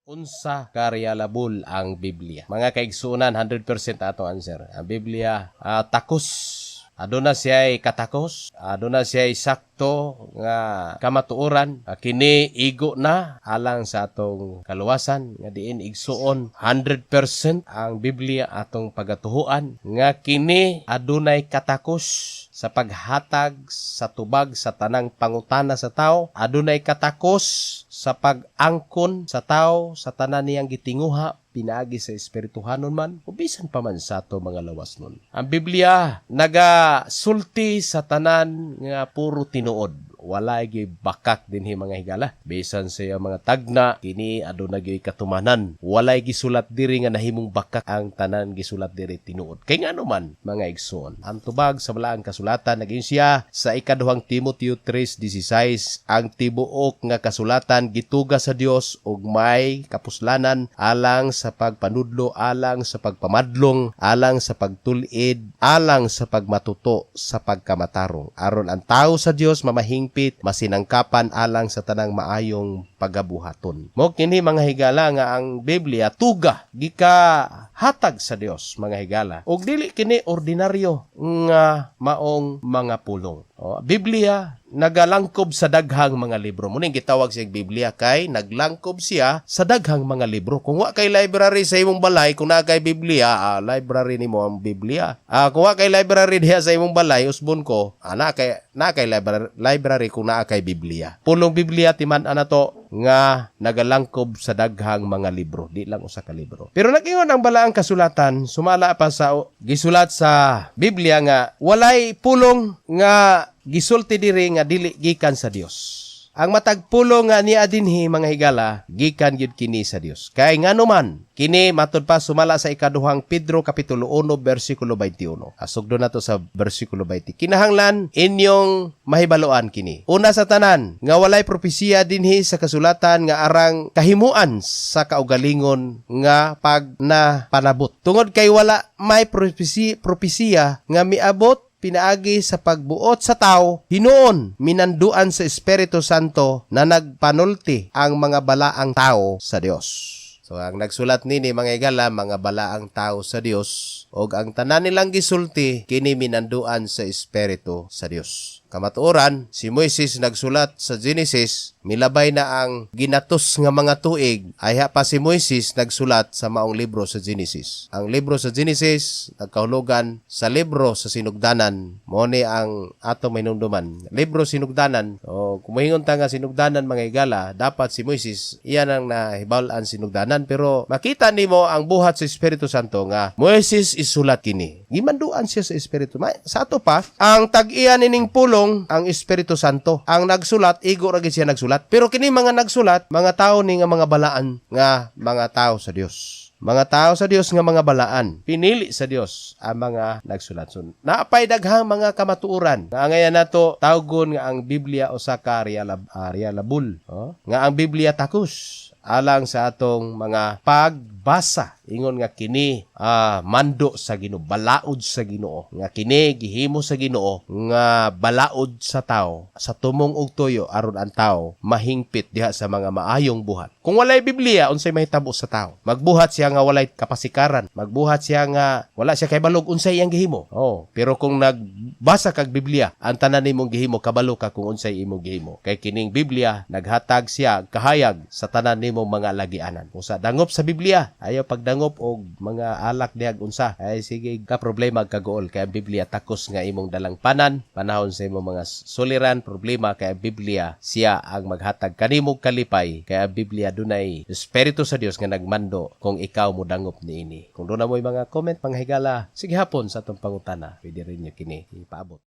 Unsa karyalabol ang Biblia? Mga kaigsunan, 100% ato answer. Ang Biblia, takos. Aduna siya'y katakos, aduna siya'y sakto nga kamatuoran. Kini igo na alang sa atong kaluwasan nga diin igsuon 100% ang Biblia atong pagatuhuan nga kini adunay katakos sa paghatag sa tubag sa tanang pangutana sa tao, adunay katakos sa pag-angkon sa tao sa tanan niyang gitinguha pinaagi sa espirituhanon man o bisan pa man sa ato mga lawas nun. Ang Biblia nagasulti sa tanan nga puro tinuod. Wala gi bakak dinhi mga higala. Bisan sa mga tagna kini aduna gyud katumanan. Wala gisulat diri nga nahimong bakak ang tanan gisulat diri tinuod. Kay ngano man mga igsoon. Ang tubag sa balaang kasulatan naging siya sa ikaduhang Timoteo 3:16 ang tibuok nga kasulatan gituga sa Dios ug may kapuslanan alang sa pagpanudlo, alang sa pagpamadlong, alang sa pagtulid, alang sa pagmatuto sa pagkamatarong. Aron ang tao sa Dios mamahingpit, masinangkapan alang sa tanang maayong pagabuhaton. Mo kini mga higala nga ang Biblia tuga gika hatag sa Dios mga higala. Ug dili kini ordinaryo nga maong mga pulong. Biblia nagalangkob sa daghang mga libro. Muning gitawag siya Biblia kay naglangkob siya sa daghang mga libro. Kung wa kay library sa imong balay, kung na kay Biblia, library nimo ang Biblia. Kung wa kay library diha sa imong balay, usbon ko, na kay library kung na kay Biblia. Pulong Biblia timan to nga nagalangkob sa daghang mga libro, di lang usa ka libro. Pero nag-ingon ang balaang kasulatan, sumala pa sa gisulat sa Biblia nga walay pulong nga gisulti diri nga dili gikan sa Dios. Ang matag pulong nga niya dinhi mga higala gikan gyud kini sa Dios. Kay ngano man kini matud pa sumala sa ikaduhang Pedro kapitulo 1 bersikulo 21. Asugdo nato sa bersikulo 20. Kinahanglan inyong mahibaloan kini. Una sa tanan nga walay propesiya dinhi sa kasulatan nga arang kahimuan sa kaugalingon nga pag na panabot. Tungod kay wala may propesiya nga miabot pinaagi sa pagbuot sa tao, hinuon minanduan sa Espiritu Santo na nagpanulti ang mga balaang tao sa Dios. So ang nagsulat nini mga higala, mga balaang tao sa Dios, og ang tanan nilang gisulti kini minanduan sa Espiritu sa Dios. Kamatuoran, si Moises nagsulat sa Genesis, milabay na ang ginatos nga mga tuig, ay pa si Moises nagsulat sa maong libro sa Genesis. Ang libro sa Genesis, nagkahulugan sa libro sa sinugdanan, mo ni ang atong mainumduman. Libro sinugdanan, o kumuhingon ta nga sinugdanan mga higala, dapat si Moises, iyan ang nahibalaan sinugdanan, pero makita nimo ang buhat sa Espiritu Santo nga, Moises isulat kini. Gimanduan siya sa Espiritu. Sa ato pa, ang tag-iyan ining pulong ang Espiritu Santo. Ang nagsulat, igo ra gid siya nagsulat. Pero kini mga nagsulat, mga tao ni nga mga balaan nga mga tao sa Dios. Mga tao sa Dios nga mga balaan. Pinili sa Dios ang mga nagsulat. So, naapay daghang mga kamatuoran. Nga ngayon nato tawgon nga ang Biblia usa ka ryalabol. Nga ang Biblia takos alang sa atong mga pagbasa. Ingon nga kini mando sa Ginoo, balaod sa Ginoo. Nga kini gihimo sa Ginoo nga balaod sa tao, sa tumong ug tuyo aron ang tao mahingpit diha sa mga maayong buhat. Kung walay Biblia, unsay mahitabo sa tao? Magbuhat siya nga walay kapasikaran, magbuhat siya nga wala siya kay balog unsay iyang gihimo. Pero kung nagbasa kag Biblia, ang tanan nimong gihimo kabalo ka kung unsay imong gihimo. Kay kining Biblia naghatag siya kahayag sa tanan nimong mga lagianan. Kung sa dangop sa Biblia, ayaw pagdangop og mga alak diag unsa, ay sige ka problema kagool kay ang Biblia takos nga imong dalang panahon sa imong mga suliran problema kay ang Biblia siya ang maghatag kanimong kalipay kay ang Biblia dunay Espiritu sa Dios nga nagmando kung ikaw mo dangop niini. Kung doon na mo'y mga comment mga higala, sige hapon sa atong pangutana, pwede rin nyo kini ipaabot.